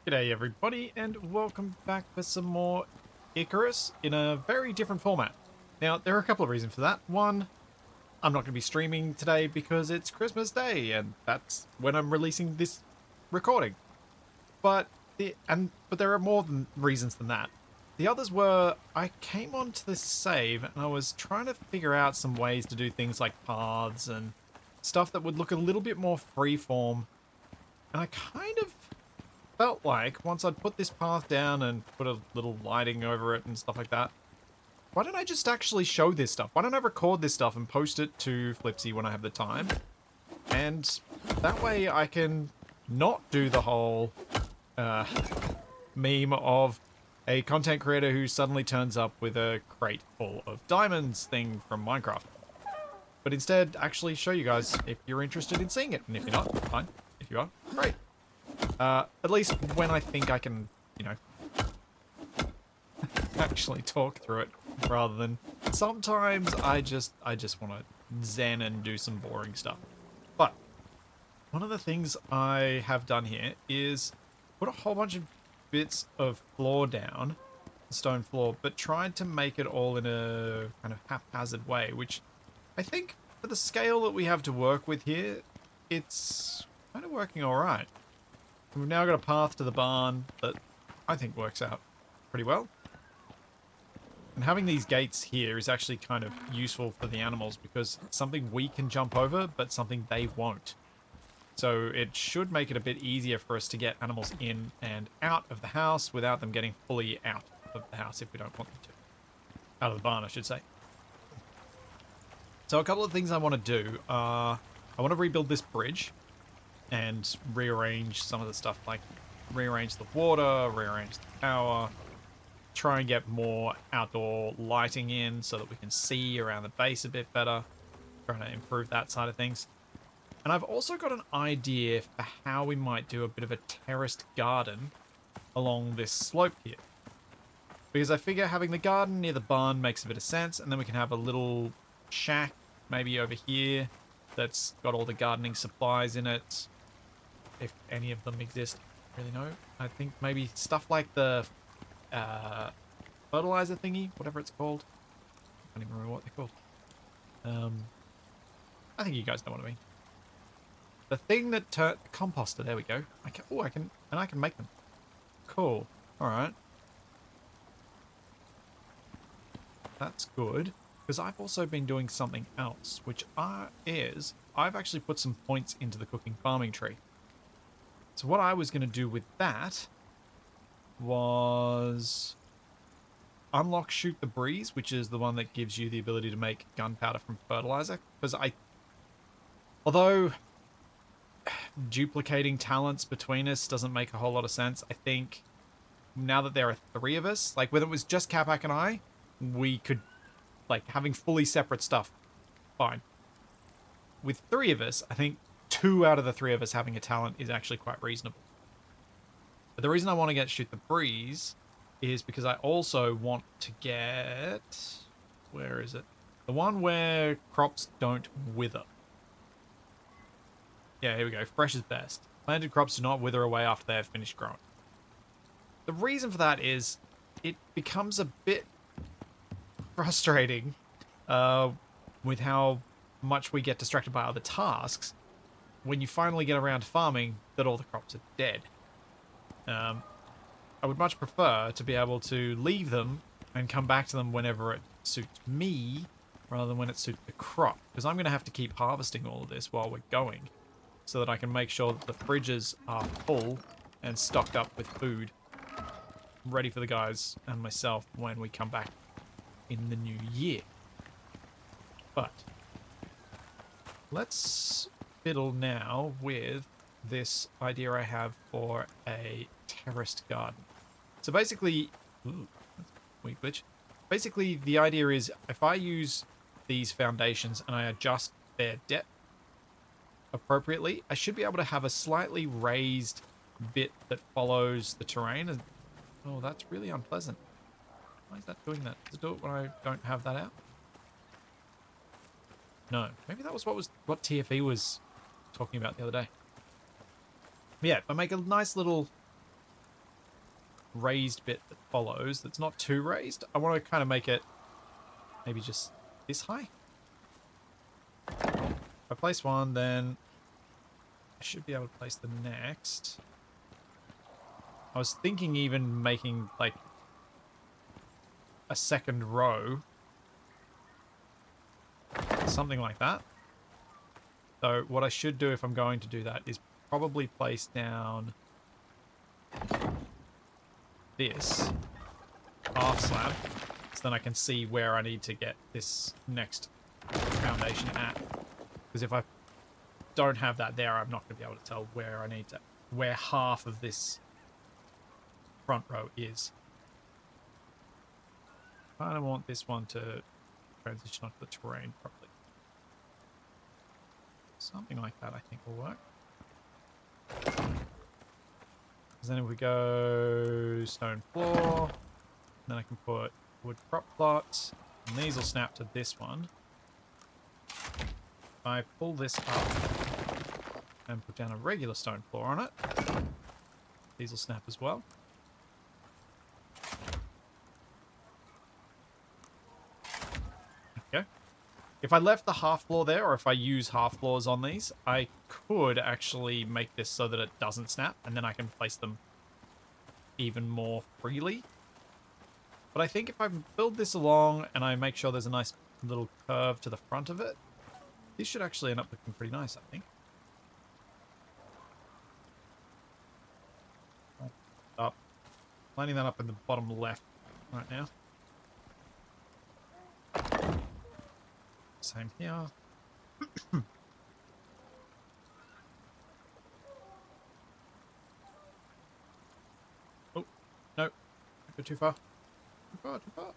G'day everybody, and welcome back for some more Icarus in a very different format. Now, there are a couple of reasons for that. One, I'm not going to be streaming today because it's Christmas Day, and that's when I'm releasing this recording. But there are more reasons than that. The others were, I came onto this save and I was trying to figure out some ways to do things like paths and stuff that would look a little bit more freeform. And I kind of felt like once I'd put this path down and put a little lighting over it and stuff like that, why don't I just actually show this stuff? Why don't I record this stuff and post it to Flipsy when I have the time? And that way I can not do the whole uh, meme of a content creator who suddenly turns up with a crate full of diamonds thing from Minecraft. But instead, actually show you guys if you're interested in seeing it. And if you're not, fine. If you are, great. At least when I think I can, actually talk through it, rather than sometimes I just want to zen and do some boring stuff. But one of the things I have done here is put a whole bunch of bits of floor down, stone floor, but tried to make it all in a kind of haphazard way, which I think for the scale that we have to work with here, it's kind of working all right. We've now got a path to the barn that I think works out pretty well. And having these gates here is actually kind of useful for the animals because it's something we can jump over, but something they won't. So it should make it a bit easier for us to get animals in and out of the house without them getting fully out of the house if we don't want them to. Out of the barn, I should say. So a couple of things I want to do are I want to rebuild this bridge and rearrange some of the stuff, like rearrange the water, rearrange the power, try and get more outdoor lighting in so that we can see around the base a bit better, trying to improve that side of things. And I've also got an idea for how we might do a bit of a terraced garden along this slope here. Because I figure having the garden near the barn makes a bit of sense, and then we can have a little shack maybe over here that's got all the gardening supplies in it, if any of them exist. I really know. I think maybe stuff like the fertilizer thingy, whatever it's called. I can't even remember what they're called. I think you guys know what I mean. The thing that composter. There we go. I can make them. Cool. All right. That's good. Because I've also been doing something else, which is I've actually put some points into the cooking farming tree. So what I was going to do with that was unlock Shoot the Breeze, which is the one that gives you the ability to make gunpowder from fertilizer. Because although duplicating talents between us doesn't make a whole lot of sense, I think now that there are three of us, like when it was just Capac and I, we could, like, having fully separate stuff, fine. With three of us, I think 2 out of the 3 of us having a talent is actually quite reasonable. But the reason I want to get Shoot the Breeze is because I also want to get... Where is it? The one where crops don't wither. Yeah, here we go. Fresh is best. Planted crops do not wither away after they have finished growing. The reason for that is it becomes a bit frustrating with how much we get distracted by other tasks when you finally get around to farming that all the crops are dead. I would much prefer to be able to leave them and come back to them whenever it suits me rather than when it suits the crop, because I'm going to have to keep harvesting all of this while we're going so that I can make sure that the fridges are full and stocked up with food ready for the guys and myself when we come back in the new year. But let's fiddle now with this idea I have for a terraced garden. So basically, weak glitch. Basically, the idea is if I use these foundations and I adjust their depth appropriately, I should be able to have a slightly raised bit that follows the terrain. And oh, that's really unpleasant. Why is that doing that? Does it do it when I don't have that out? No, maybe that was what TFE was talking about the other day. Yeah, if I make a nice little raised bit that follows that's not too raised. I want to kind of make it maybe just this high. If I place one, then I should be able to place the next. I was thinking even making like a second row. Something like that. So what I should do if I'm going to do that is probably place down this half slab, so then I can see where I need to get this next foundation at. Because if I don't have that there, I'm not going to be able to tell where I need to, where half of this front row is. I kind of want this one to transition onto the terrain properly. Something like that I think will work. Because then if we go stone floor, then I can put wood crop plots, and these will snap to this one. If I pull this up and put down a regular stone floor on it, these will snap as well. There we go. If I left the half floor there, or if I use half floors on these, I could actually make this so that it doesn't snap, and then I can place them even more freely. But I think if I build this along and I make sure there's a nice little curve to the front of it, this should actually end up looking pretty nice, I think. Up. Lining that up in the bottom left right now. Same here. Oh, no. Don't go too far. Too far, too far.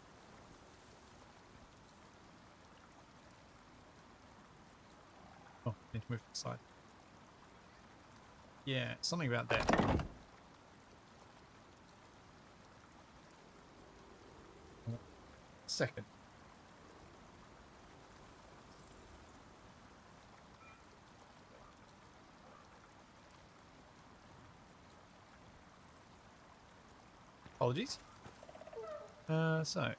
Oh, need to move to the side. Yeah, something about that. Second. Apologies. So,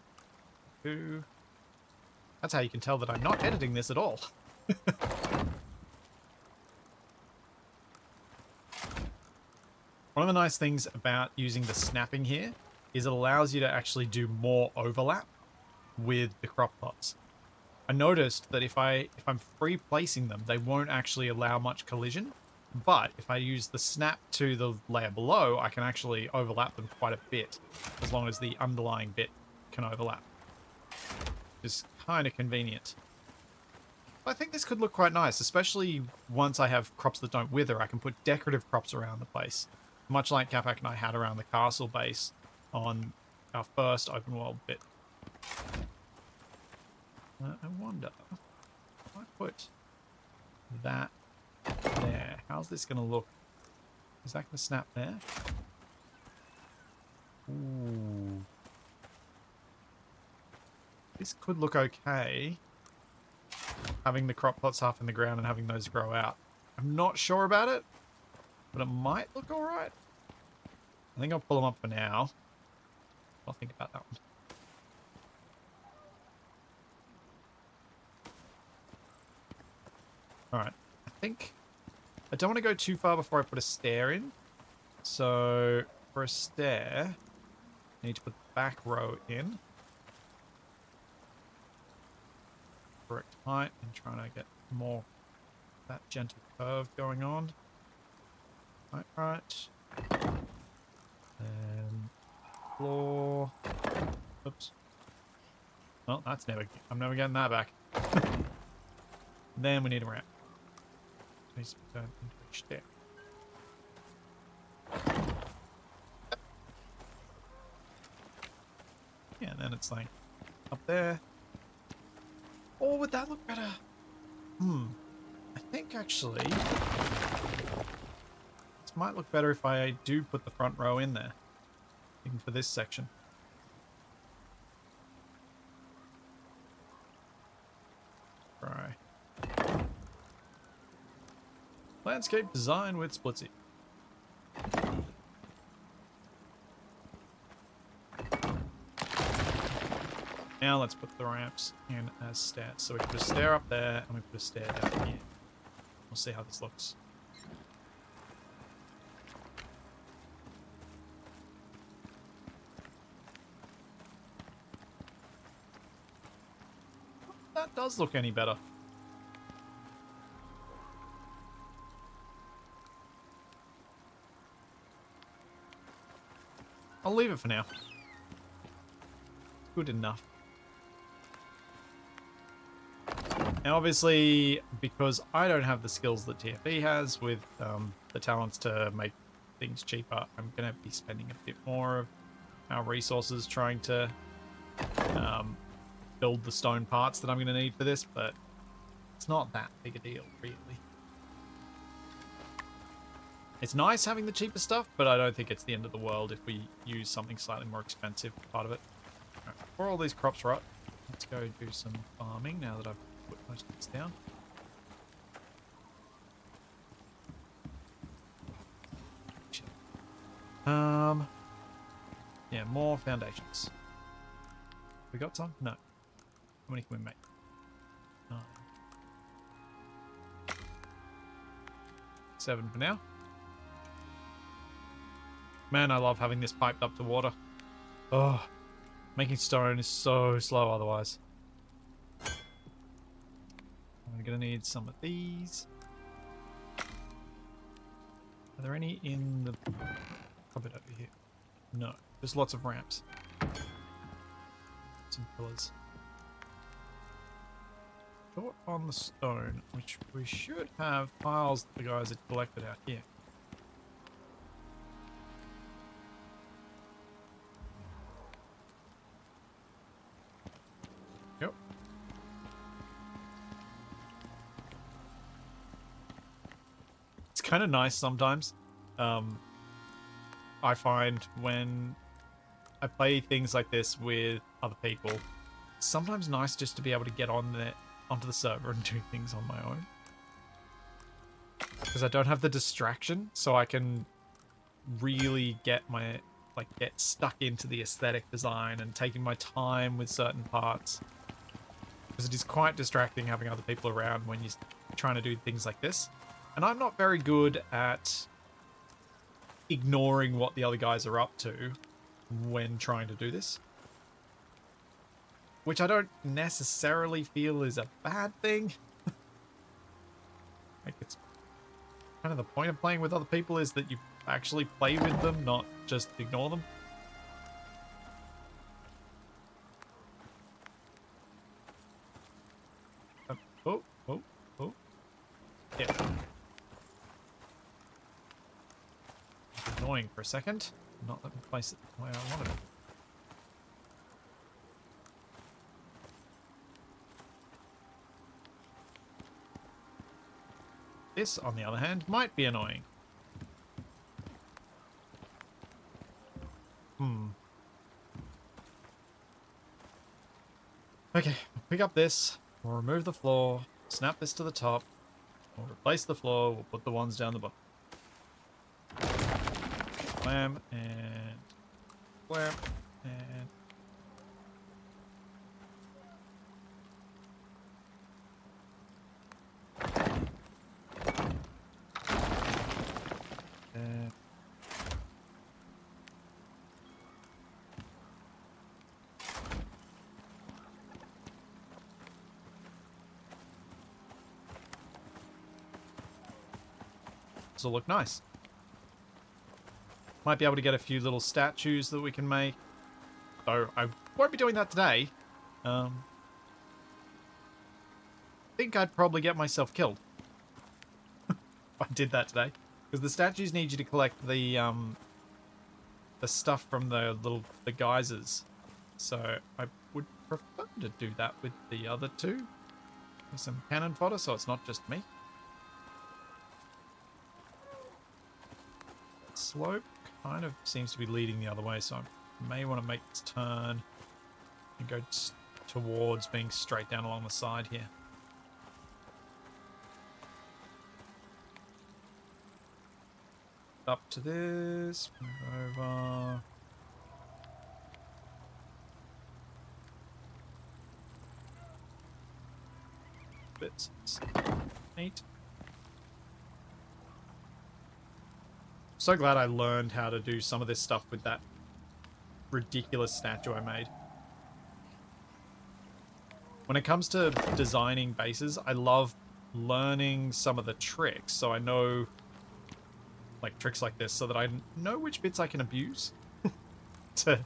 that's how you can tell that I'm not editing this at all. One of the nice things about using the snapping here is it allows you to actually do more overlap with the crop plots. I noticed that if I'm free placing them, they won't actually allow much collision. But if I use the snap to the layer below, I can actually overlap them quite a bit, as long as the underlying bit can overlap. It's kind of convenient. I think this could look quite nice, especially once I have crops that don't wither. I can put decorative crops around the place, much like Capac and I had around the castle base on our first open world bit. I wonder if I put that there, how's this going to look? Is that going to snap there? Ooh. This could look okay. Having the crop plots half in the ground and having those grow out. I'm not sure about it, but it might look alright. I think I'll pull them up for now. I'll think about that one. Alright, I think I don't want to go too far before I put a stair in. So for a stair, I need to put the back row in. Correct height and trying to get more that gentle curve going on. Right. And floor. Oops. Well, that's never. I'm never getting that back. Then we need a ramp. Needs to be turned into a stair. Yeah, and then it's like up there. Or would that look better? I think actually this might look better if I do put the front row in there, even for this section. Right. Landscape design with Splitsy. Now let's put the ramps in as stairs. So we put a stair up there, and we put a stair down here. We'll see how this looks. That does look any better. I'll leave it for now. Good enough. Now, obviously, because I don't have the skills that TFE has with the talents to make things cheaper, I'm going to be spending a bit more of our resources trying to build the stone parts that I'm going to need for this, but it's not that big a deal, really. It's nice having the cheaper stuff, but I don't think it's the end of the world if we use something slightly more expensive part of it. Right, before all these crops rot, let's go do some farming now that I've put most of this down. Yeah, more foundations. We got some? No. How many can we make? 9. 7 for now. Man, I love having this piped up to water. Oh, making stone is so slow otherwise. I'm gonna need some of these. Are there any in the cupboard over here? No, there's lots of ramps. Some pillars. Short on the stone, which we should have piles that the guys had collected out here. Yep. It's kind of nice sometimes. I find when I play things like this with other people, it's sometimes nice just to be able to get onto the server and do things on my own. Because I don't have the distraction, so I can really get stuck into the aesthetic design and taking my time with certain parts. Because it is quite distracting having other people around when you're trying to do things like this. And I'm not very good at ignoring what the other guys are up to when trying to do this. Which I don't necessarily feel is a bad thing. Like, it's kind of the point of playing with other people is that you actually play with them, not just ignore them. Oh. Yeah. Annoying for a second. Not let me place it the way I wanted it. This, on the other hand, might be annoying. Okay, pick up this. We'll remove the floor. Snap this to the top. We'll replace the floor. We'll put the ones down the bottom. Wham and wham and this will look nice. Might be able to get a few little statues that we can make. Though I won't be doing that today. I think I'd probably get myself killed if I did that today. Because the statues need you to collect the stuff from the geysers. So I would prefer to do that with the other two. With some cannon fodder so it's not just me. Slope kind of seems to be leading the other way, so I may want to make this turn and go towards being straight down along the side here. Up to this, move over. bits. It's neat. So glad I learned how to do some of this stuff with that ridiculous statue I made. When it comes to designing bases, I love learning some of the tricks, so I know, like, tricks like this, so that I know which bits I can abuse to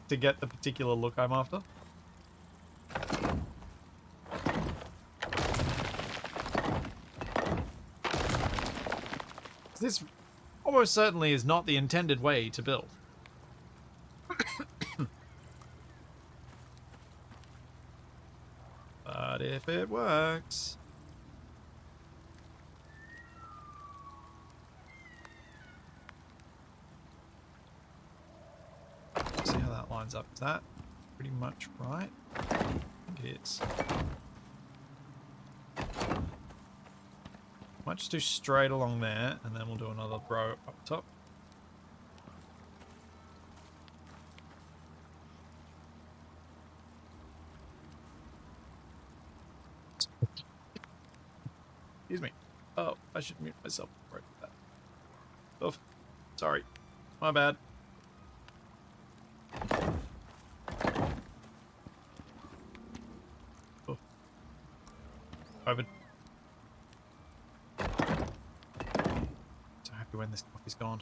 get the particular look I'm after. This almost certainly is not the intended way to build. But if it works... See how that lines up. Is that pretty much right? I think it is. Might just do straight along there, and then we'll do another row up top. Excuse me. Oh, I should mute myself before I do that. Oh, sorry. My bad. Oh. COVID. So happy when this coffee's gone.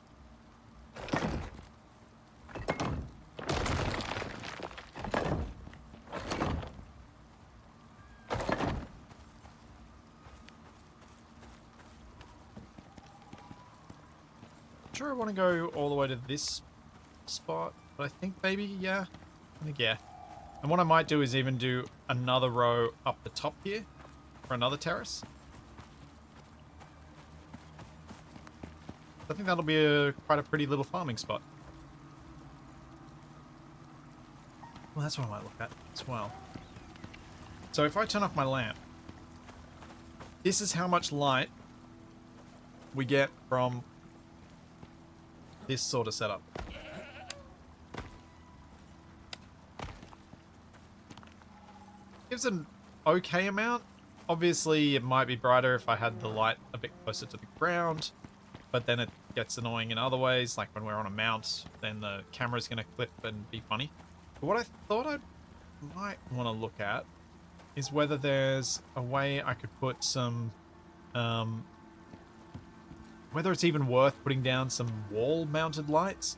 Sure, I want to go all the way to this spot, but I think maybe, yeah. I think, yeah. And what I might do is even do another row up the top here for another terrace. I think that'll be quite a pretty little farming spot. Well, that's what I might look at as well. So if I turn off my lamp, this is how much light we get from this sort of setup. Gives an okay amount. Obviously, it might be brighter if I had the light a bit closer to the ground, but then it gets annoying in other ways, like when we're on a mount, then the camera's going to clip and be funny. But what I thought I might want to look at is whether there's a way I could put some, whether it's even worth putting down some wall-mounted lights.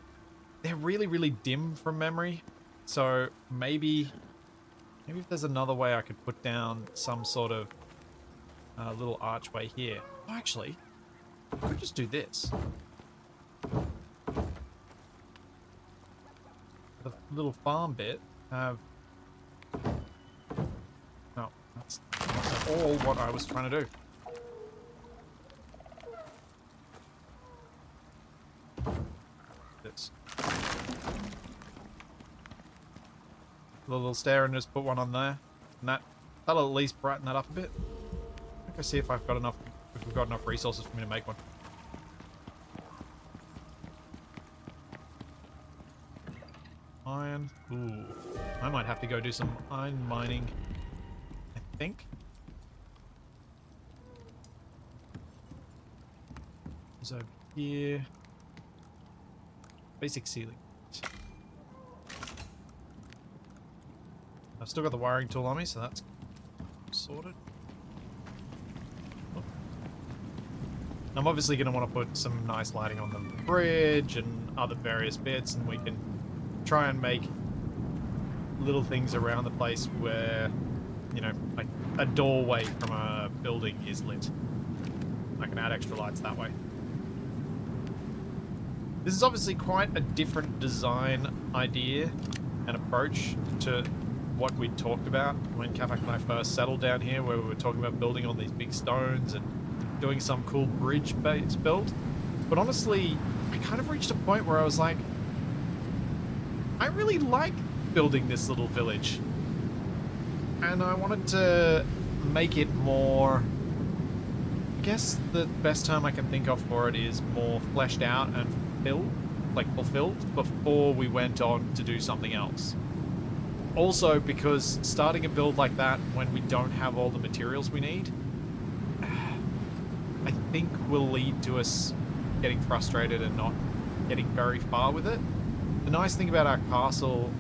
They're really, really dim from memory, so maybe if there's another way I could put down some sort of little archway here. Oh, actually, I could just do this. The little farm bit have... No, that's not all what I was trying to do. This. A little stair and just put one on there. And that'll at least brighten that up a bit. I can see if I've got enough, if we've got enough resources for me to make one. Iron. Ooh. I might have to go do some iron mining, I think. It's over here. Basic ceiling. I've still got the wiring tool on me, so that's sorted. Oh. I'm obviously going to want to put some nice lighting on the bridge and other various bits, and we can try and make little things around the place where, you know, like a doorway from a building is lit. I can add extra lights that way. This is obviously quite a different design idea and approach to what we talked about when Capac and I first settled down here, where we were talking about building on these big stones and doing some cool bridge-based build. But honestly, I kind of reached a point where I was like, I really like building this little village. And I wanted to make it more... I guess the best term I can think of for it is more fleshed out and fulfilled before we went on to do something else. Also, because starting a build like that when we don't have all the materials we need think will lead to us getting frustrated and not getting very far with it. The nice thing about our castle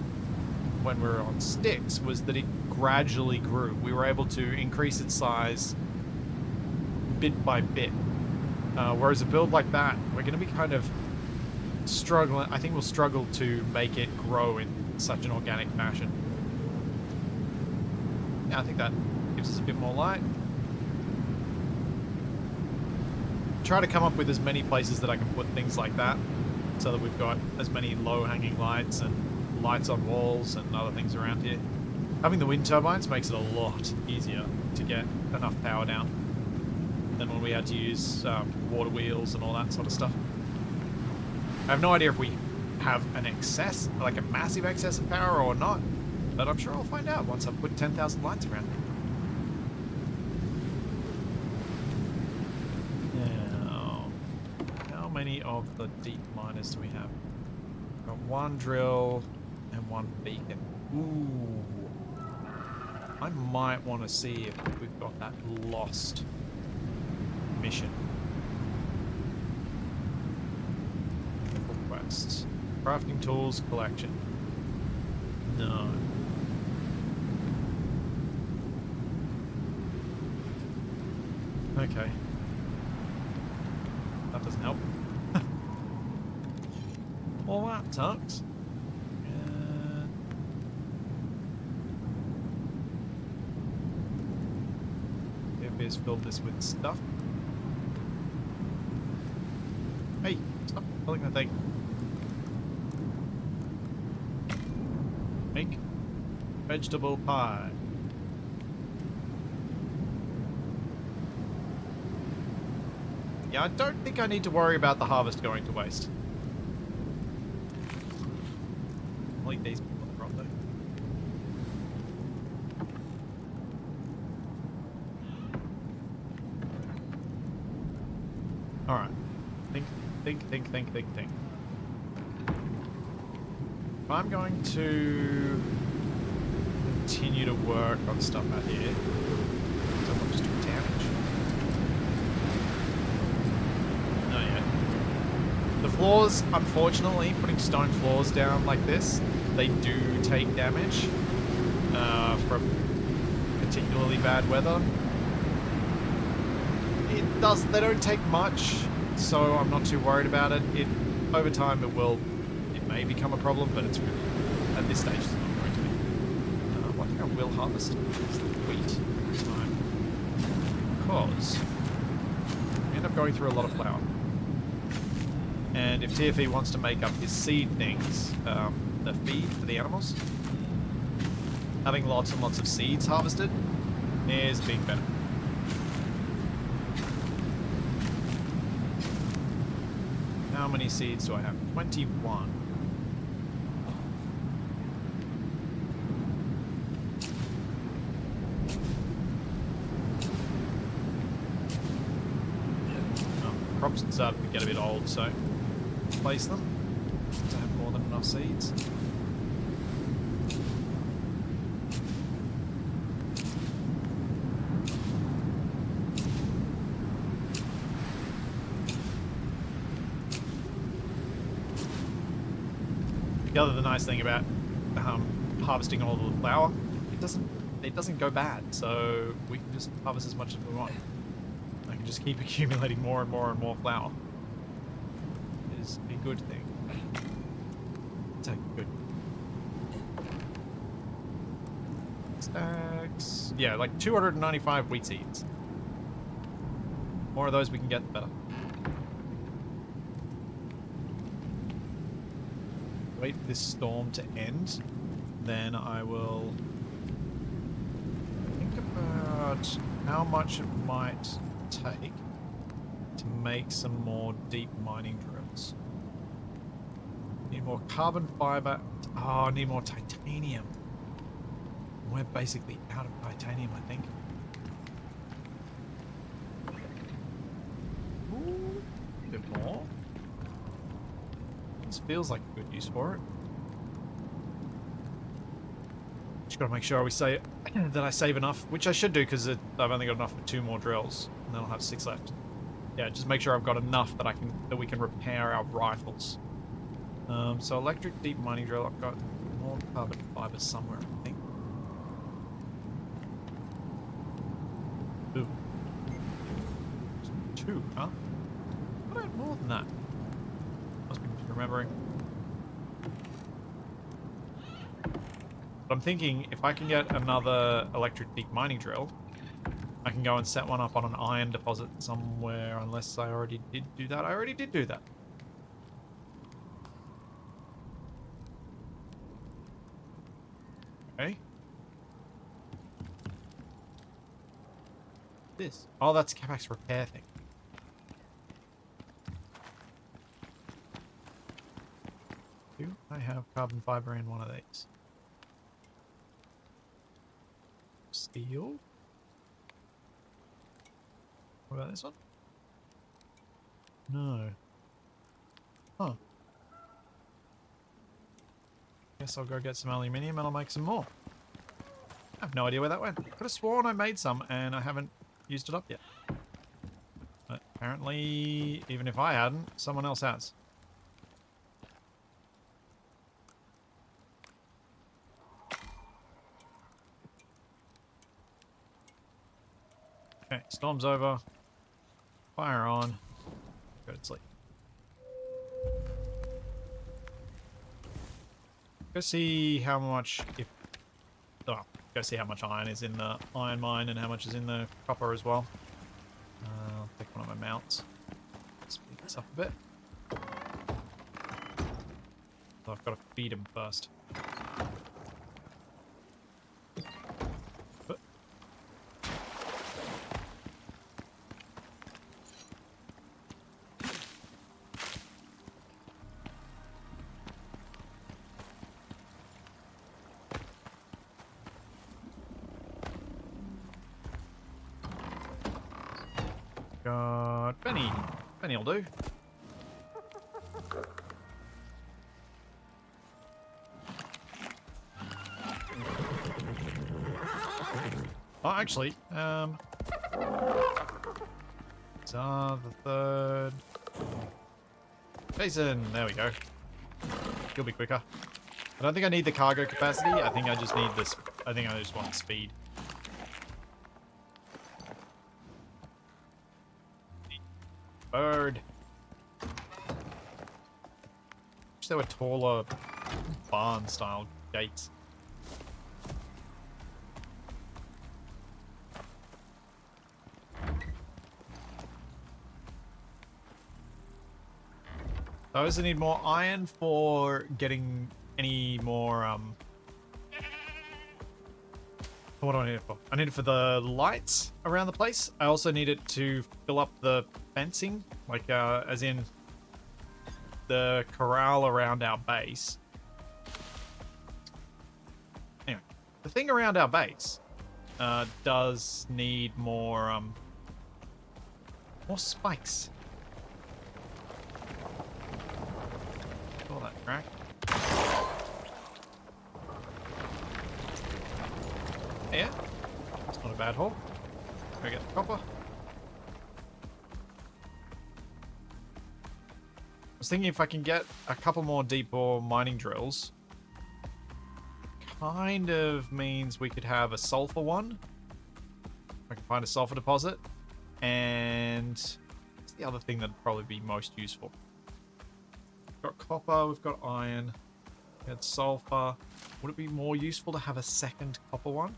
when we were on sticks was that it gradually grew. We were able to increase its size bit by bit. Whereas a build like that, we're going to be kind of struggling. I think we'll struggle to make it grow in such an organic fashion. Yeah, I think that gives us a bit more light. Try to come up with as many places that I can put things like that so that we've got as many low-hanging lights and lights on walls and other things around here. Having the wind turbines makes it a lot easier to get enough power down than when we had to use water wheels and all that sort of stuff. I have no idea if we have an excess, like a massive excess of power or not, but I'm sure I'll find out once I've put 10,000 lights around. Now, how many of the deep miners do we have? Got one drill and one beacon. Ooh. I might want to see if we've got that lost mission. Quests. Crafting tools collection. No. Okay. That doesn't help. All that tucked. Is filled this with stuff. Hey, stop filling that thing. Make vegetable pie. Yeah, I don't think I need to worry about the harvest going to waste. I'll eat these people probably. Alright. Think. If I'm going to continue to work on stuff out here, so I'll just do damage. Not yet. The floors, unfortunately, putting stone floors down like this, they do take damage from particularly bad weather. They don't take much, so I'm not too worried about it. Over time it may become a problem, but it's really, at this stage, it's not going to be. One thing I will harvest is the wheat this time, because we end up going through a lot of flour. And if TFE wants to make up his seed things, the feed for the animals, having lots and lots of seeds harvested is a big benefit. How many seeds do I have? 21. Well, crops are starting to get a bit old, so place them to have more than enough seeds. The nice thing about harvesting all the flour, it doesn't go bad, so we can just harvest as much as we want. I can just keep accumulating more and more and more flour. It is a good thing. It's a good stacks. Yeah, like 295 wheat seeds. More of those we can get, the better. Wait for this storm to end, then I will think about how much it might take to make some more deep mining drills. Need more carbon fiber. Oh, I need more titanium. We're basically out of titanium, I think. Ooh, a bit more. This feels like a good use for it. Just gotta make sure we say that I save enough, which I should do because I've only got enough for 2 more drills, and then I'll have 6 left. Yeah, just make sure I've got enough that we can repair our rifles. So electric deep mining drill. I've got more carbon fiber somewhere, I think. Ooh. 2, huh? I had more than that. Must be remembering. But I'm thinking if I can get another electric deep mining drill, I can go and set one up on an iron deposit somewhere, unless I already did do that. I already did do that. Okay. This. Oh, that's Capac's repair thing. Do I have carbon fiber in one of these? Steel? What about this one? No. Huh. Guess I'll go get some aluminium and I'll make some more. I have no idea where that went. Could have sworn I made some and I haven't used it up yet. But apparently, even if I hadn't, someone else has. Okay, storm's over. Fire on. Go to sleep. Go see how much, go see how much iron is in the iron mine and how much is in the copper as well. I'll take one of my mounts. Speed this up a bit. So I've got to feed him first. Got Benny. Benny will do. Oh, actually, the third. Jason, there we go. He'll be quicker. I don't think I need the cargo capacity. I think I just need this. I think I just want speed. Bird. Wish there were taller barn-style gates. I also need more iron for getting any more, what do I need it for? I need it for the lights around the place. I also need it to fill up the fencing, like, as in the corral around our base. Anyway, the thing around our base, does need more spikes. All that crack. Yeah, it's not a bad haul. Go get the copper. I was thinking if I can get a couple more deep ore mining drills, kind of means we could have a sulfur one. I can find a sulfur deposit, and what's the other thing that'd probably be most useful? We've got copper, we've got iron, we had sulfur. Would it be more useful to have a second copper one?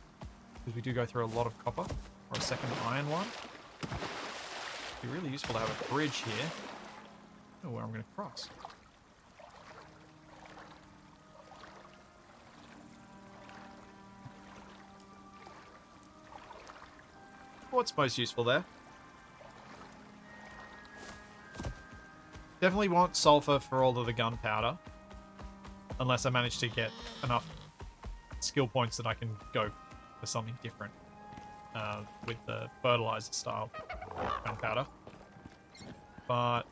Because we do go through a lot of copper. Or a second iron one. It'd be really useful to have a bridge here. I don't know where I'm going to cross. What's most useful there? Definitely want sulfur for all of the gunpowder. Unless I manage to get enough skill points that I can go for something different. With the fertilizer style gunpowder. But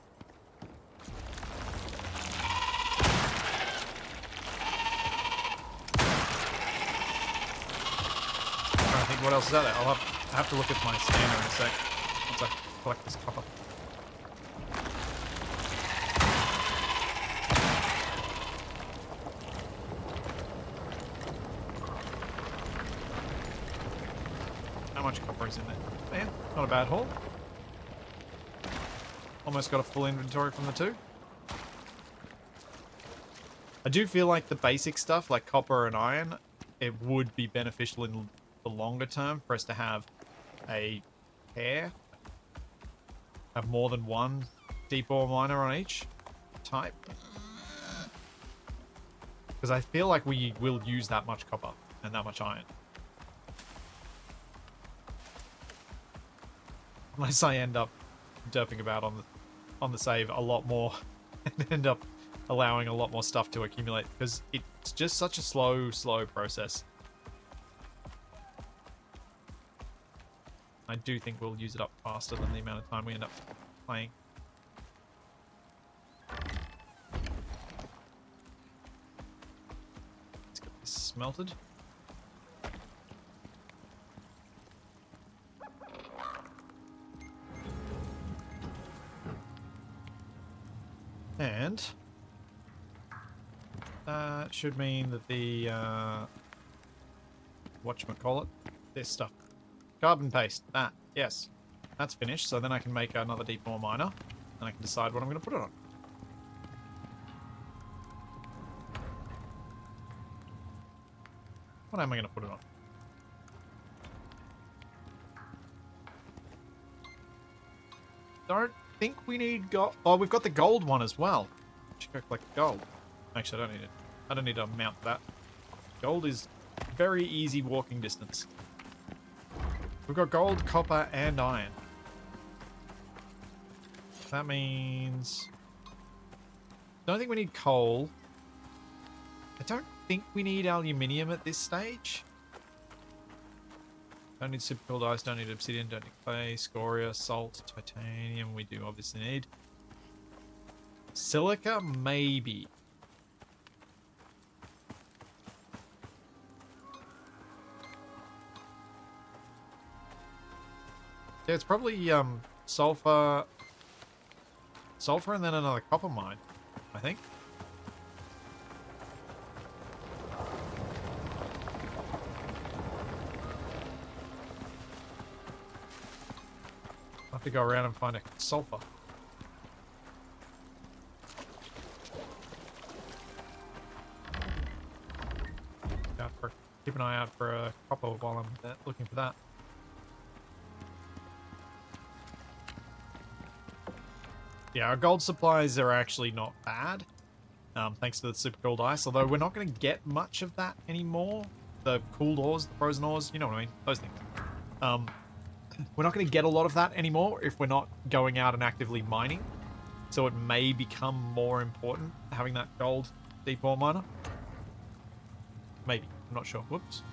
I think what else is out there? I have to look at my scanner in a sec once I collect this copper. How much copper is in there? Man, not a bad haul. Almost got a full inventory from the two. I do feel like the basic stuff, like copper and iron, it would be beneficial in the longer term for us to have a pair. Have more than one deep ore miner on each type. Because I feel like we will use that much copper and that much iron. Unless I end up derping about on the save a lot more and end up allowing a lot more stuff to accumulate, because it's just such a slow process. I do think we'll use it up faster than the amount of time we end up playing. Let's get this smelted. And that should mean that the whatchamacallit, this stuff, carbon paste, that, yes, that's finished. So then I can make another deep ore miner, and I can decide what I'm going to put it on. What am I going to put it on? Don't think we need gold. Oh, we've got the gold one as well. Should go collect gold. Actually, I don't need it. I don't need to mount that. Gold is very easy walking distance. We've got gold, copper, and iron. That means... Don't think we need coal. I don't think we need aluminium at this stage. Don't need super cooled ice, don't need obsidian, don't need clay, scoria, salt, titanium. We do obviously need. Silica, maybe. Yeah, it's probably sulfur, and then another copper mine, I think. I'll have to go around and find a sulfur. Keep an eye out for a copper while I'm looking for that. Yeah, our gold supplies are actually not bad, thanks to the super cooled ice, although we're not going to get much of that anymore. The cooled ores, the frozen ores, you know what I mean, those things. We're not going to get a lot of that anymore if we're not going out and actively mining, so it may become more important having that gold deep ore miner. Maybe, I'm not sure. Whoops.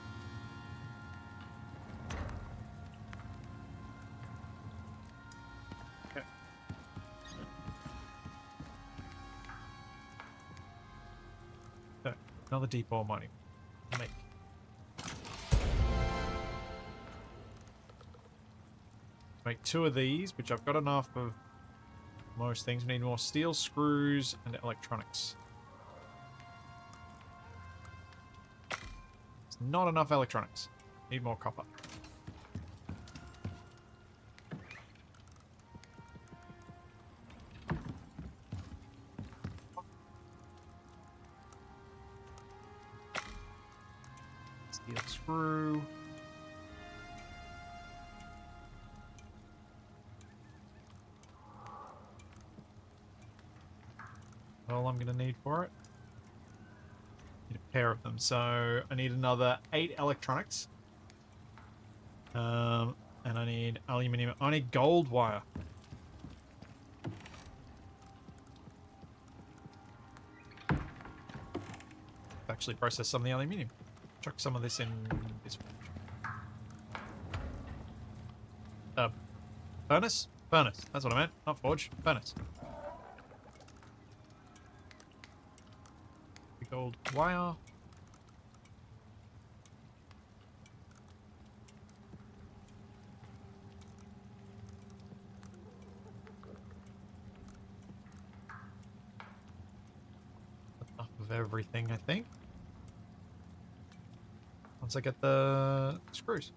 Another deep ore mining. Make two of these, which I've got enough of most things. We need more steel, screws, and electronics. It's not enough electronics. Need more copper. Steel screw. All I'm going to need for it. Need a pair of them. So I need another 8 electronics. And I need aluminium. I need gold wire. Actually process some of the aluminium. Chuck some of this in this furnace? Furnace. That's what I meant. Not forge. Furnace. Gold wire. Enough of everything, I think. Once I get the screws.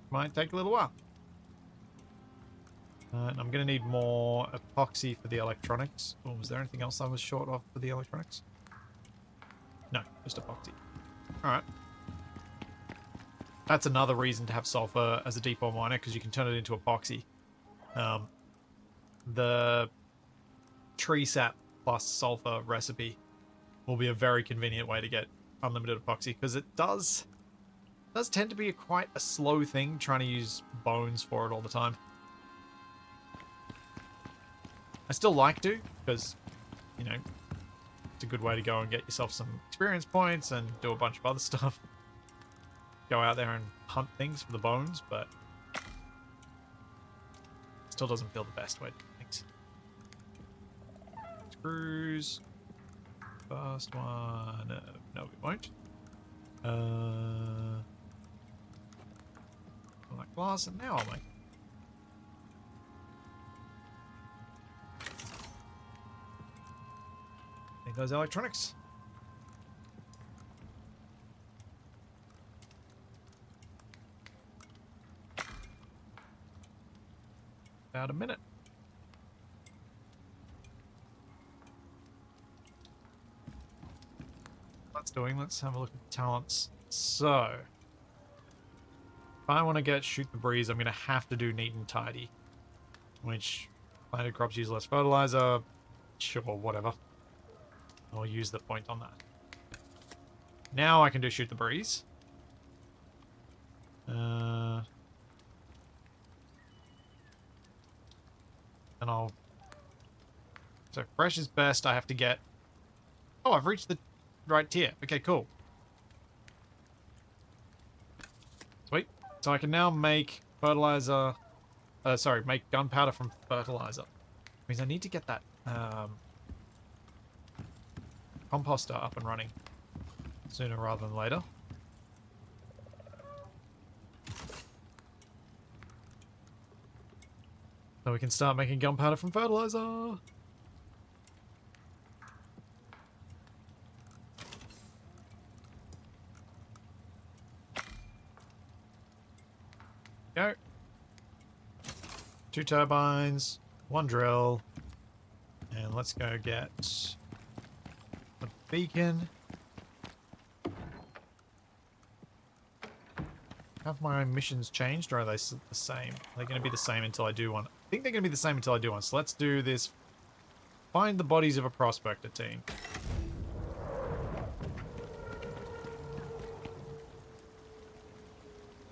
might take a little while. And I'm going to need more epoxy for the electronics. Oh, was there anything else I was short of for the electronics? No, just epoxy. Alright. That's another reason to have sulfur as a deep ore miner, because you can turn it into epoxy. The tree sap plus sulfur recipe will be a very convenient way to get unlimited epoxy, because it does tend to be quite a slow thing trying to use bones for it all the time. I still like to, because, you know, it's a good way to go and get yourself some experience points and do a bunch of other stuff. Go out there and hunt things for the bones, but still doesn't feel the best way to do things. Screws. First one. No, we won't. Like glass, and now I'll make. Need those electronics. About a minute. That's doing. Let's have a look at the talents. So, if I want to get shoot the breeze, I'm going to have to do neat and tidy, which planted crops use less fertilizer. Sure, whatever. I'll use the point on that. Now I can do shoot the breeze. And I'll... So fresh is best. I have to get... Oh, I've reached the right tier. Okay, cool. Sweet. So I can now make fertilizer... sorry, make gunpowder from fertilizer. Means I need to get that composter up and running sooner rather than later. So we can start making gunpowder from fertilizer. Go. 2 turbines, 1 drill, and let's go get a beacon. Have my missions changed, or are they the same? They're going to be the same until I do one. I think they're going to be the same until I do one. So let's do this. Find the bodies of a prospector team.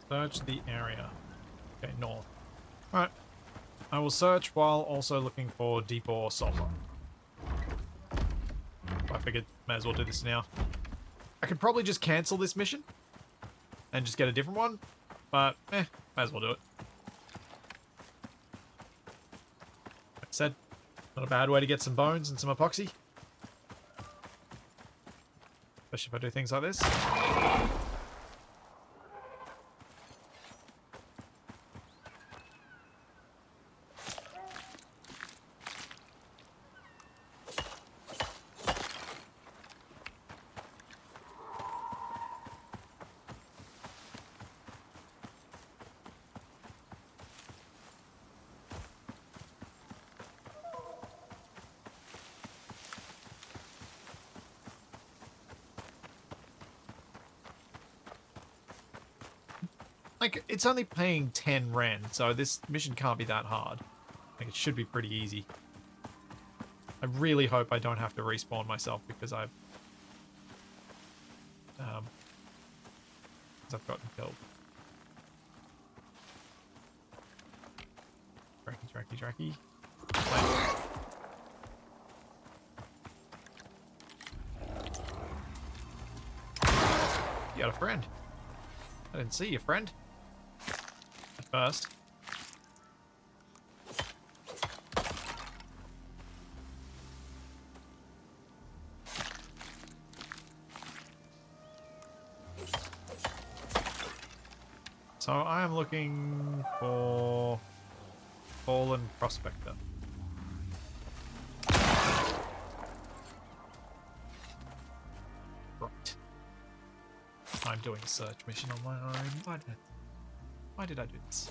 Search the area. Okay, north. Alright. I will search while also looking for deep ore sulfur. I figured may as well do this now. I could probably just cancel this mission and just get a different one, but might as well do it. Like I said, not a bad way to get some bones and some epoxy. Especially if I do things like this. Like, it's only paying 10 Ren, so this mission can't be that hard. Like, it should be pretty easy. I really hope I don't have to respawn myself because I've gotten killed. Dracky. You got a friend. I didn't see you, friend. At first. So I am looking for fallen prospector. Right. I'm doing a search mission on my own. Why did I do this?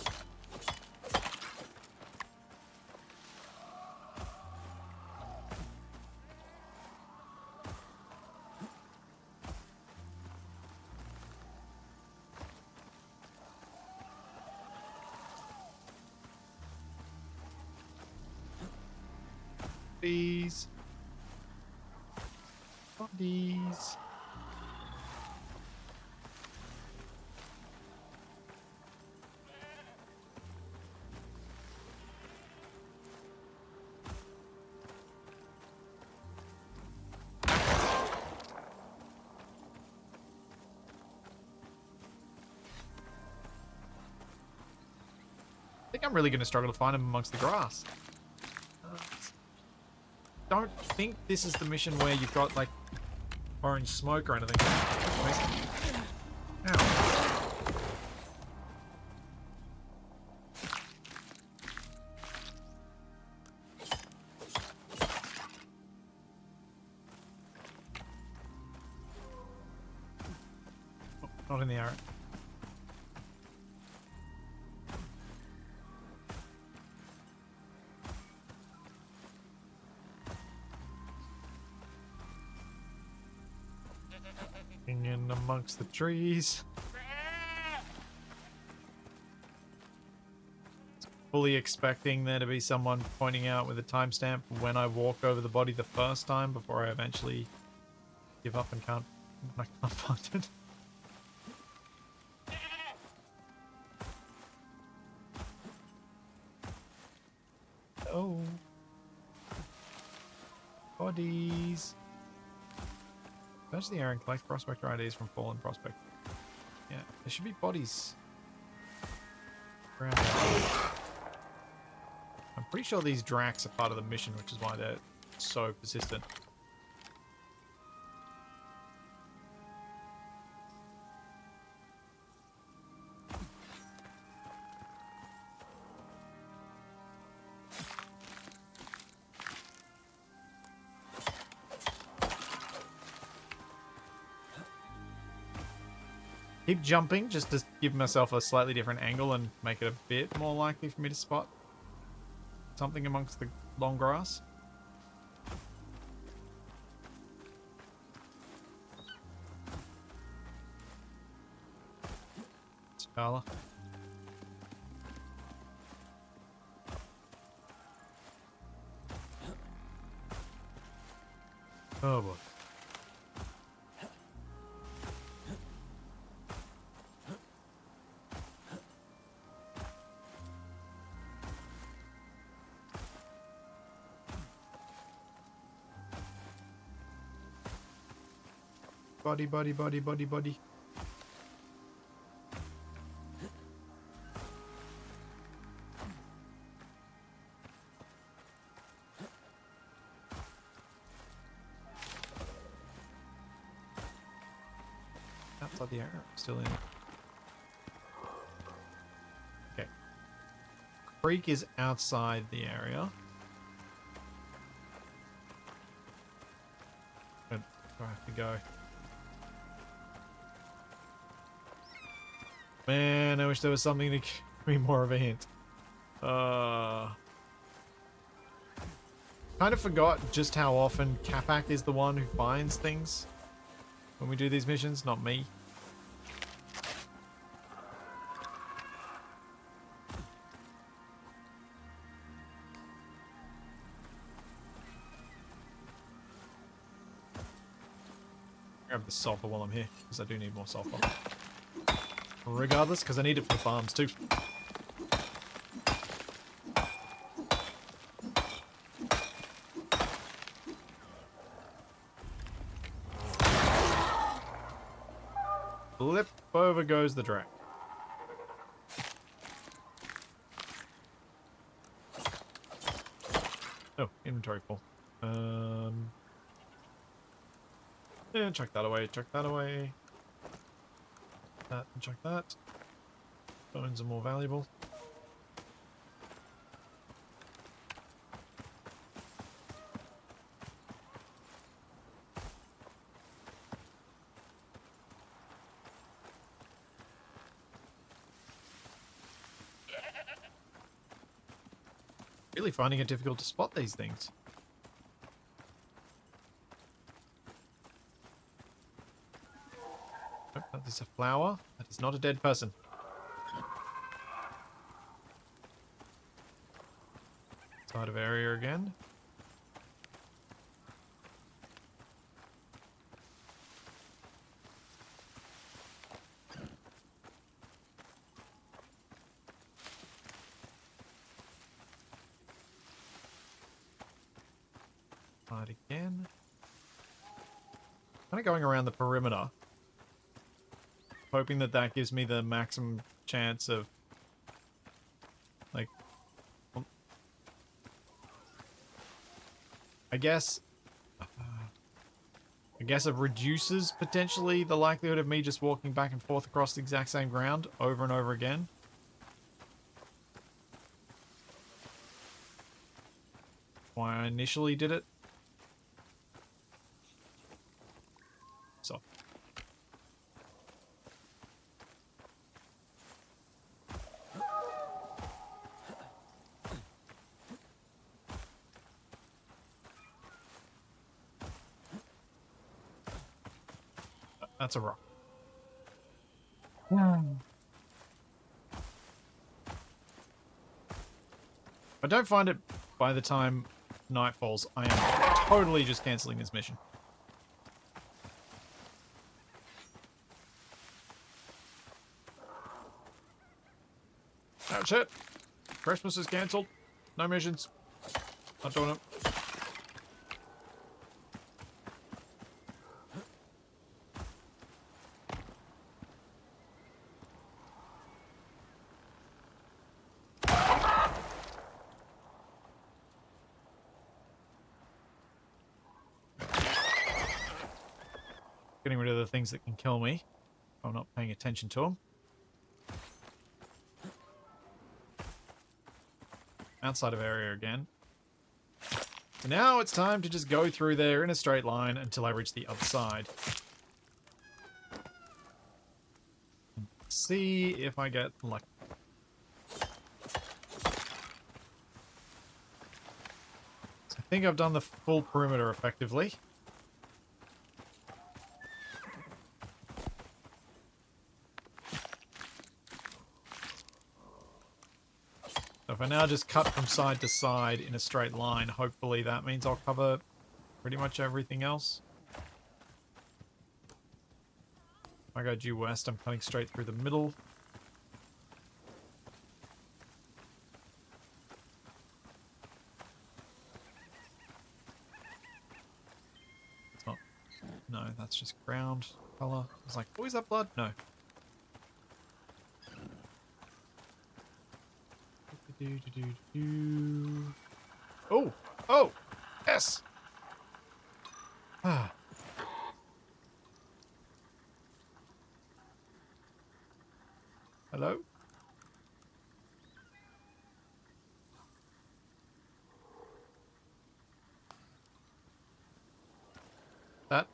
Please. Bodies. I think I'm really going to struggle to find him amongst the grass. Don't think this is the mission where you've got, like, orange smoke or anything. Ow. Oh, not in the arrow. In amongst the trees. Fully expecting there to be someone pointing out with a timestamp when I walk over the body the first time before I eventually give up and I can't find it. Oh. Bodies. Search the area and collect prospector IDs from fallen prospect. Yeah, there should be bodies around there. I'm pretty sure these Dracs are part of the mission, which is why they're so persistent. Keep jumping just to give myself a slightly different angle and make it a bit more likely for me to spot something amongst the long grass. Scala. Oh boy. Body, body, body, body, body. Outside the arrow, still in. Okay. Creek is outside the area. Where do I have to go? Man, I wish there was something to give me more of a hint. Kind of forgot just how often Capac is the one who finds things when we do these missions, not me. Grab the sulfur while I'm here, because I do need more sulfur. Regardless, because I need it for the farms too. Flip over goes the Drac. Oh, inventory full. Yeah, chuck that away, chuck that away. That and chuck that. Bones are more valuable. Really finding it difficult to spot these things. Nope, that is a flower. That is not a dead person. Side of area again. Side again. Kind of going around the perimeter. Hoping that that gives me the maximum chance of, like, I guess it reduces potentially the likelihood of me just walking back and forth across the exact same ground over and over again. Why I initially did it. So. That's a rock. If I don't find it by the time night falls, I am totally just cancelling this mission. That's it. Christmas is cancelled. No missions. Not doing it. Getting rid of the things that can kill me if I'm not paying attention to them. Outside of area again. So now it's time to just go through there in a straight line until I reach the other side. And see if I get lucky. So I think I've done the full perimeter effectively. If I now just cut from side to side in a straight line, hopefully that means I'll cover pretty much everything else. If I go due west, I'm cutting straight through the middle. It's not... No, that's just ground color. I was like, oh, is that blood? No. Oh! Oh! Yes! Ah. Hello? That?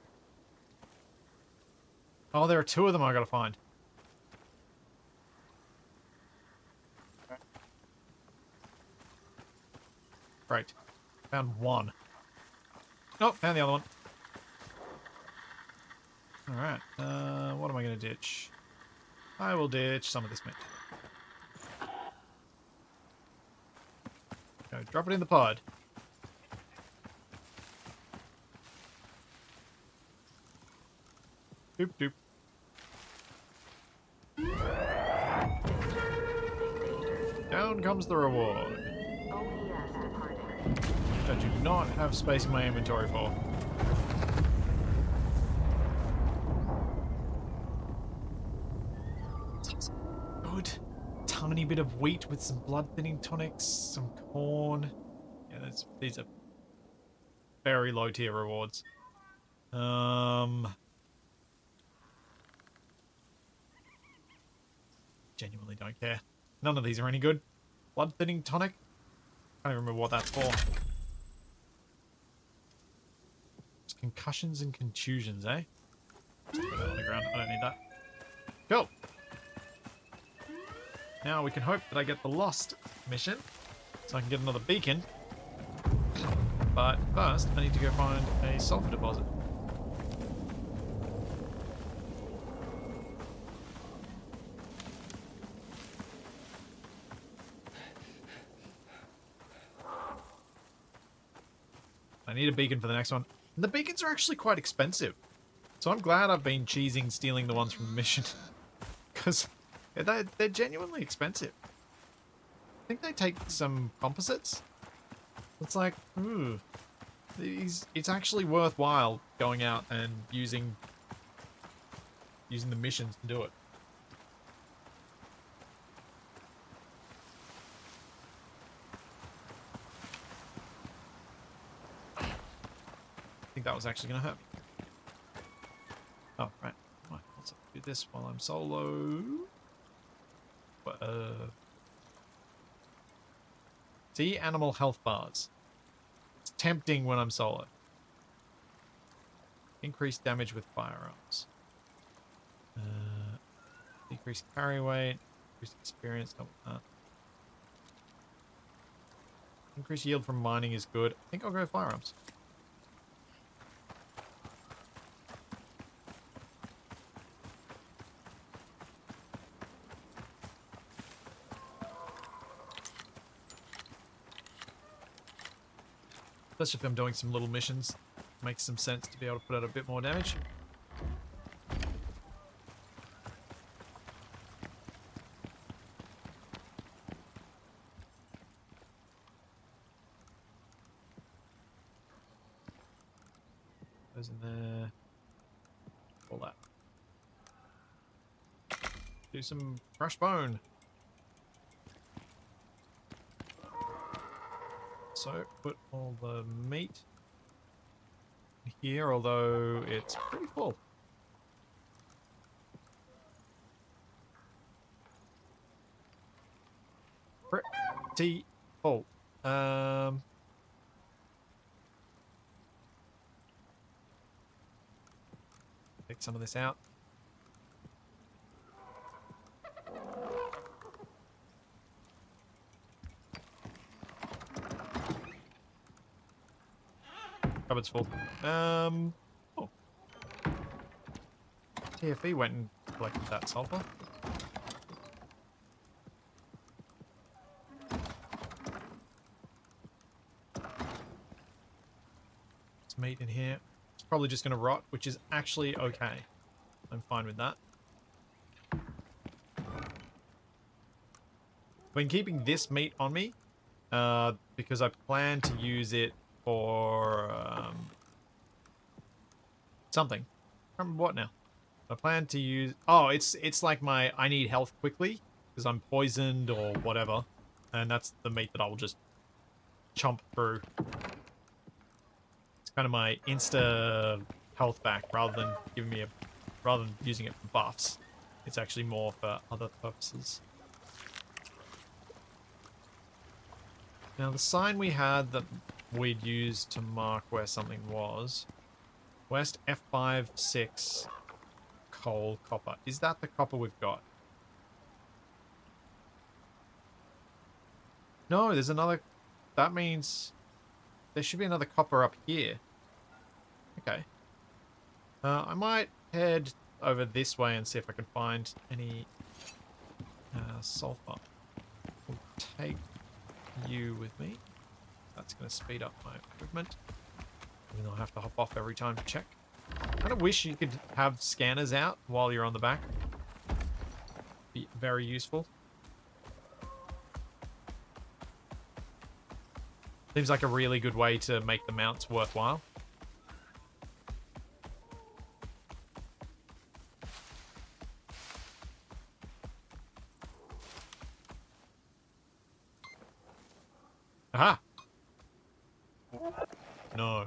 Oh, there are two of them I gotta find. Right. Found one. Oh, found the other one. Alright. What am I going to ditch? I will ditch some of this meat. Go, drop it in the pod. Doop doop. Down comes the reward. I do not have space in my inventory for. Good. Tiny bit of wheat with some blood thinning tonics, some corn. Yeah, these are very low tier rewards. Genuinely don't care. None of these are any good. Blood thinning tonic? Can't even remember what that's for. It's concussions and contusions, eh? Just put that on the ground. I don't need that. Cool. Now we can hope that I get the lost mission so I can get another beacon. But first, I need to go find a sulfur deposit. I need a beacon for the next one. And the beacons are actually quite expensive. So I'm glad I've been cheesing stealing the ones from the mission. Because they're genuinely expensive. I think they take some composites. It's like, ooh. It's actually worthwhile going out and using the missions to do it. I think that was actually going to hurt me. Oh, right. Let's do this while I'm solo. See, animal health bars. It's tempting when I'm solo. Increased damage with firearms. Decreased carry weight. Increased experience. Don't want that. Increased yield from mining is good. I think I'll go firearms. Especially if I'm doing some little missions. Makes some sense to be able to put out a bit more damage. Goes in there. All that. Do some crushed bone. So put all the meat here, although it's pretty full. Pretty full. Take some of this out. Cupboard's full. Oh. TFE went and collected that sulfur. There's meat in here. It's probably just going to rot, which is actually okay. I'm fine with that. I've been keeping this meat on me because I plan to use it for something. I can't remember what now. I plan to use... Oh, it's like my... I need health quickly because I'm poisoned or whatever. And that's the meat that I will just chomp through. It's kind of my insta health back rather than giving me a... Rather than using it for buffs. It's actually more for other purposes. Now, the sign we had that we'd use to mark where something was... West F56 coal copper. Is that the copper we've got? No, there's another... That means there should be another copper up here. Okay. I might head over this way and see if I can find any sulfur. We'll take you with me. That's going to speed up my movement. Even though I have to hop off every time to check. I kind of wish you could have scanners out while you're on the back. Be very useful. Seems like a really good way to make the mounts worthwhile. Aha! No.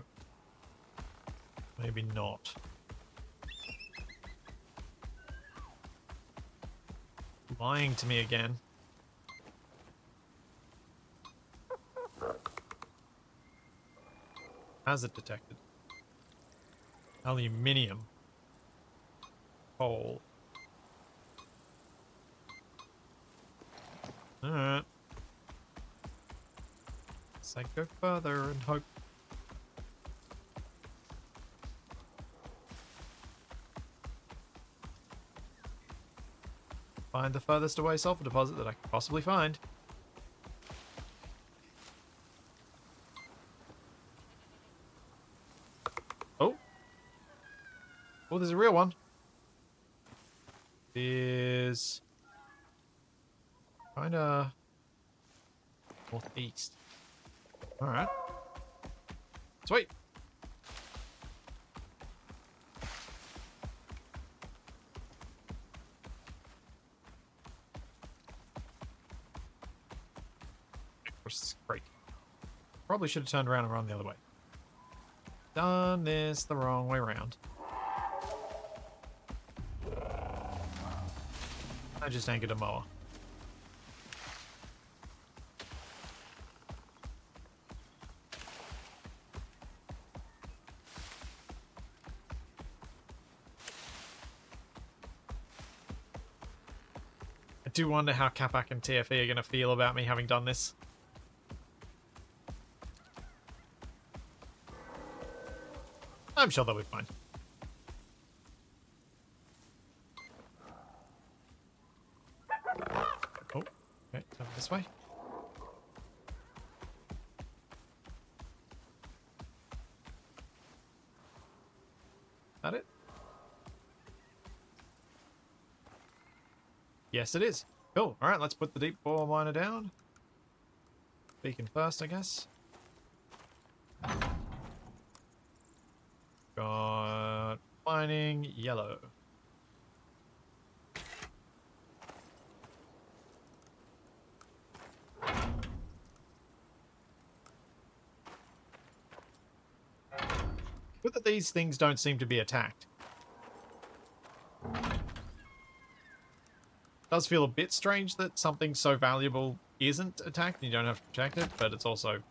Maybe not. Lying to me again. Hazard detected. Aluminium. Coal. Alright. Guess I go further and hope. Find the furthest away sulfur deposit that I can possibly find. Oh. Oh, there's a real one. Is kind of northeast. All right. Sweet. This is great. Probably should have turned around and run the other way. Done this the wrong way around. I just anchored a mower. I do wonder how Capac and TFE are going to feel about me having done this. I'm sure they'll be fine. Oh, okay, over this way. That it? Yes, it is. Cool. All right, let's put the deep bore miner down. Beacon first, I guess. Got mining yellow. Good that these things don't seem to be attacked. Does feel a bit strange that something so valuable isn't attacked and you don't have to protect it, but it's also...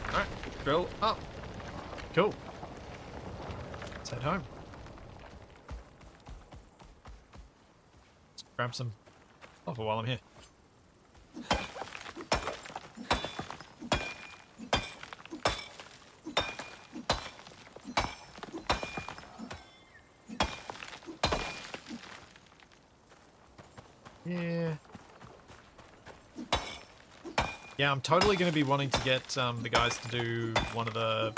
Alright, drill up. Cool. Let's head home. Let's grab some sulfur while I'm here. Yeah, I'm totally going to be wanting to get the guys to do one of the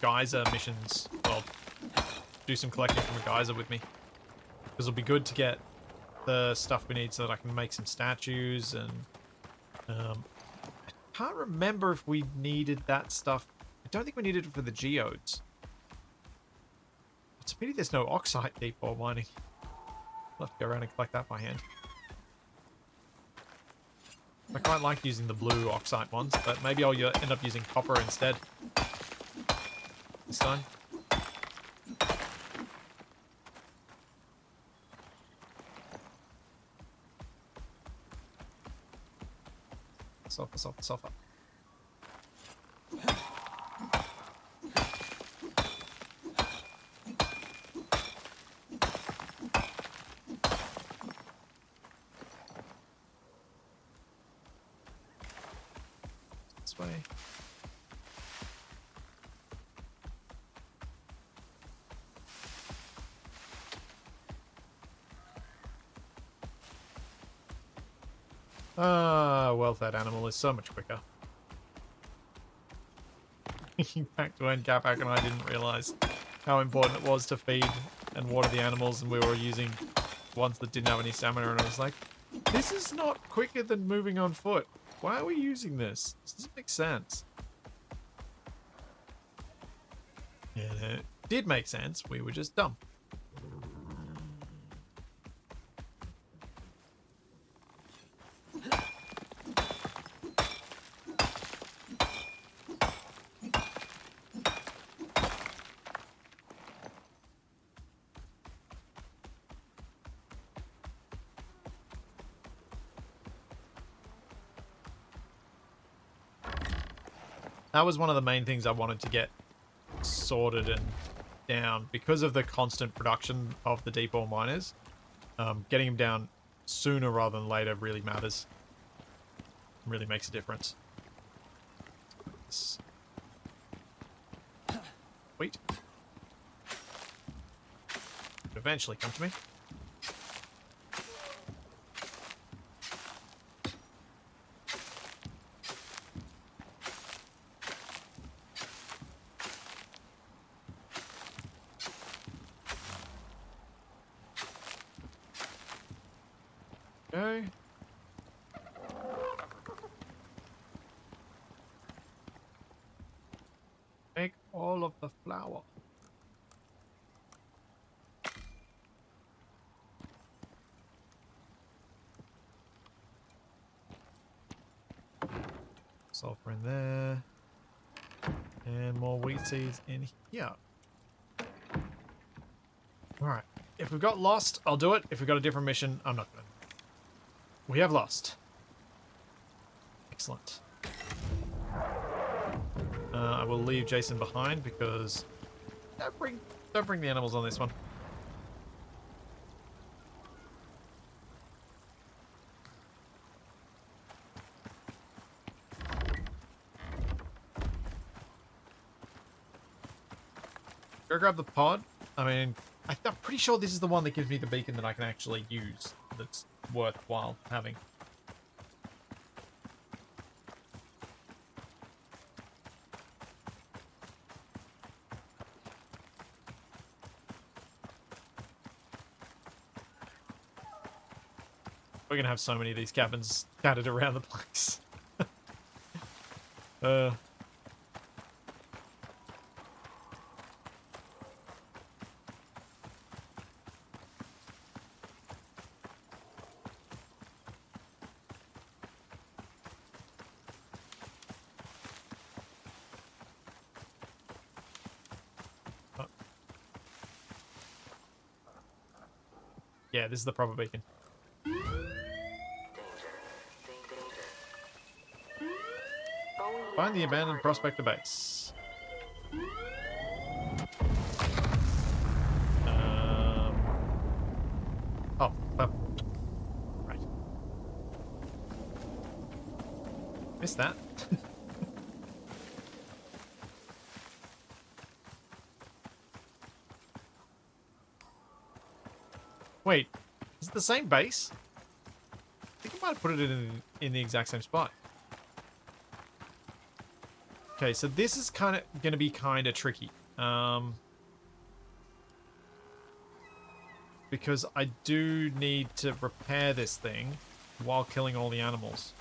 geyser missions. Well, do some collecting from a geyser with me. Because it'll be good to get the stuff we need so that I can make some statues and... I can't remember if we needed that stuff. I don't think we needed it for the geodes. It's a pity there's no oxide deep ore mining. I'll have to go around and collect that by hand. I quite like using the blue oxide ones, but maybe I'll end up using copper instead this time. Sulfur, sulfur, sulfur. This way. Ah, well, that animal is so much quicker. Back to when Capac and I didn't realize how important it was to feed and water the animals, and we were using ones that didn't have any stamina, and I was like, this is not quicker than moving on foot. Why are we using this? This doesn't make sense. And it did make sense. We were just dumb. That was one of the main things I wanted to get sorted and down because of the constant production of the deep ore miners. Getting them down sooner rather than later really matters. Really makes a difference. Wait. Eventually come to me. Okay. Take all of the flour. Sulfur in there. And more wheat seeds in here. Alright. If we've got lost, I'll do it. If we've got a different mission, I'm not going to. We have lost. Excellent. I will leave Jason behind because don't bring the animals on this one. Go grab the pod. I mean, I'm pretty sure this is the one that gives me the beacon that I can actually use. That's worthwhile having. We're gonna have so many of these cabins scattered around the place. Yeah, this is the proper beacon. Find the abandoned prospector base. Oh, right. Missed that. Wait, is it the same base? I think I might have put it in the exact same spot. Okay, so this is kind of going to be kind of tricky. Because I do need to repair this thing while killing all the animals.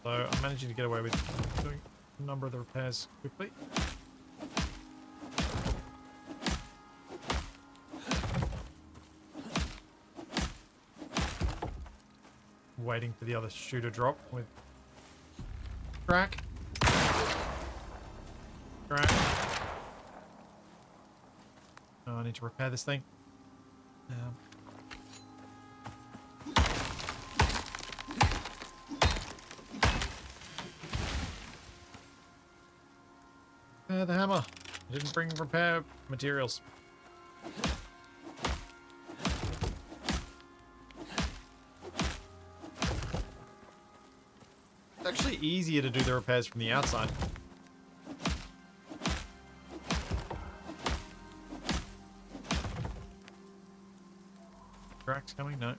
So I'm managing to get away with doing a number of the repairs quickly. Waiting for the other shoe to drop with crack. Crack. Oh, I need to repair this thing. The hammer. I didn't bring repair materials. It's actually easier to do the repairs from the outside. Cracks coming? No.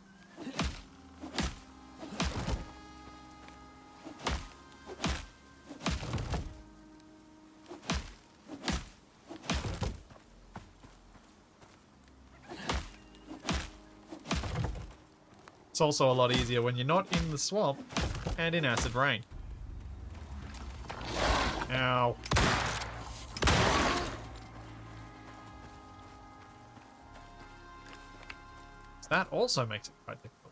It's also a lot easier when you're not in the swamp and in acid rain. Ow. That also makes it quite difficult.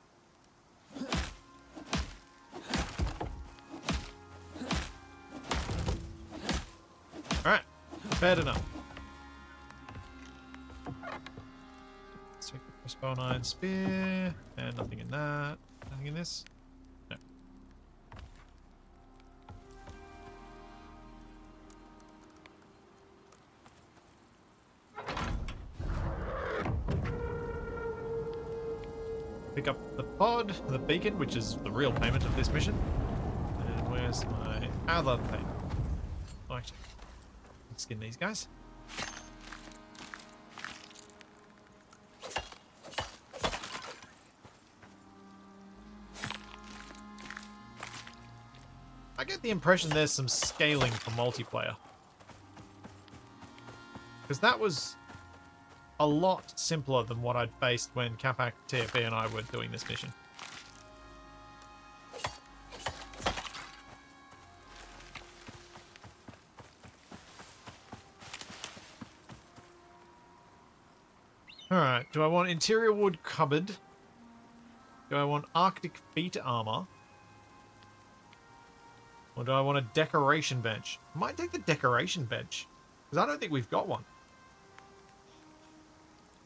Alright, prepared enough. Let's take the crossbow and iron spear. And nothing in that. Nothing in this. No. Pick up the pod, the beacon, which is the real payment of this mission. And where's my other payment? Oh, actually, let's skin these guys. I get the impression there's some scaling for multiplayer. Because that was a lot simpler than what I'd faced when Capac, TFE, and I were doing this mission. Alright, do I want interior wood cupboard? Do I want Arctic feet armor? Or do I want a decoration bench? I might take the decoration bench. Because I don't think we've got one.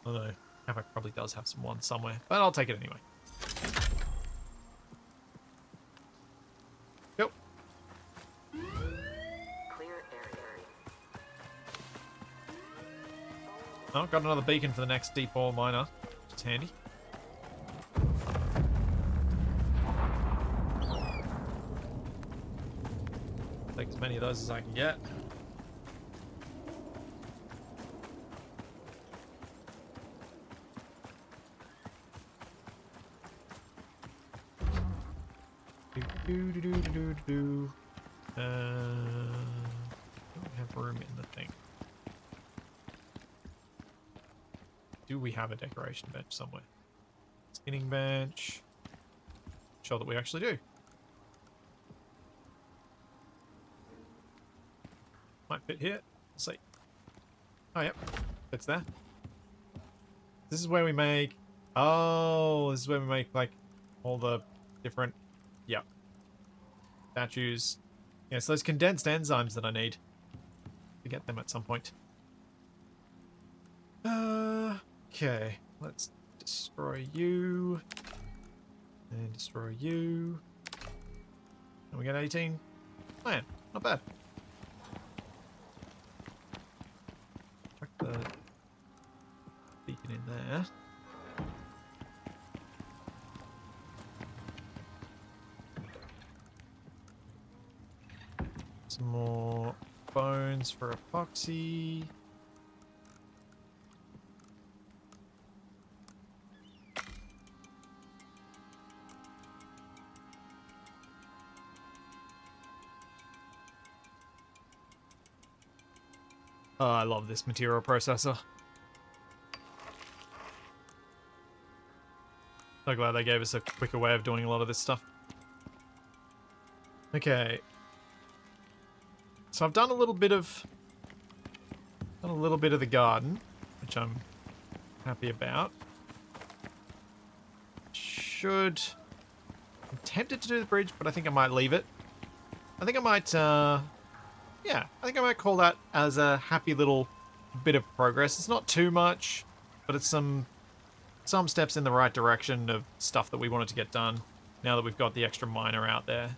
Although, Capac probably does have one somewhere. But I'll take it anyway. Yep. Clear area. Oh, got another beacon for the next deep ore miner. Which is handy. Take as many of those as I can get. Do. Don't have room in the thing. Do we have a decoration bench somewhere? Skinning bench. Sure that we actually do. Might fit here. Let's see. Oh, yep. Fits there. This is where we make... Oh, this is where we make, like, all the different... Yep. Statues. Yeah, so those condensed enzymes that I need. To get them at some point. Okay. Let's destroy you. And destroy you. And we get 18. Man, not bad. Chuck the beacon in there. Some more bones for epoxy. Oh, I love this material processor. So glad they gave us a quicker way of doing a lot of this stuff. Okay. So I've done a little bit of the garden, which I'm happy about. I'm tempted to do the bridge, but I think I might leave it. I think I might yeah, I think I might call that as a happy little bit of progress. It's not too much, but it's some steps in the right direction of stuff that we wanted to get done now that we've got the extra miner out there.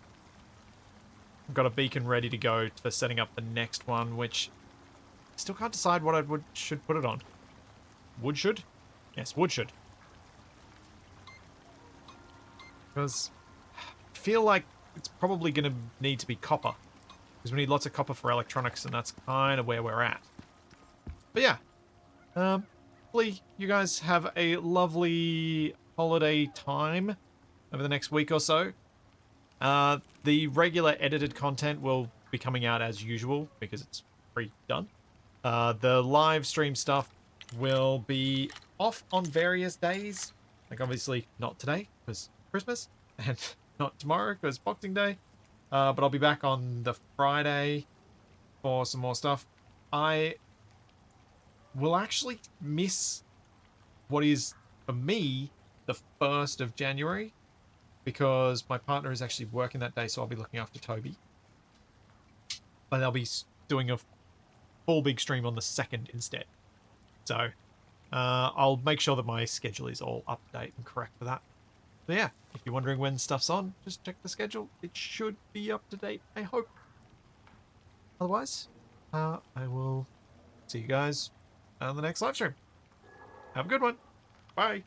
I've got a beacon ready to go for setting up the next one, which I still can't decide what I should put it on. Wood should? Yes, wood should. Because I feel like it's probably going to need to be copper. Because we need lots of copper for electronics, and that's kind of where we're at. But yeah. Hopefully you guys have a lovely holiday time over the next week or so. The regular edited content will be coming out as usual because it's pre-done. The live stream stuff will be off on various days. Like obviously not today because Christmas, and not tomorrow because Boxing Day. But I'll be back on the Friday for some more stuff. I will actually miss what is, for me, the 1st of January because my partner is actually working that day, so I'll be looking after Toby. But I'll be doing a full big stream on the 2nd instead. So I'll make sure that my schedule is all up to date and correct for that. But yeah, if you're wondering when stuff's on, just check the schedule. It should be up to date, I hope. Otherwise, I will see you guys on the next live stream. Have a good one. Bye.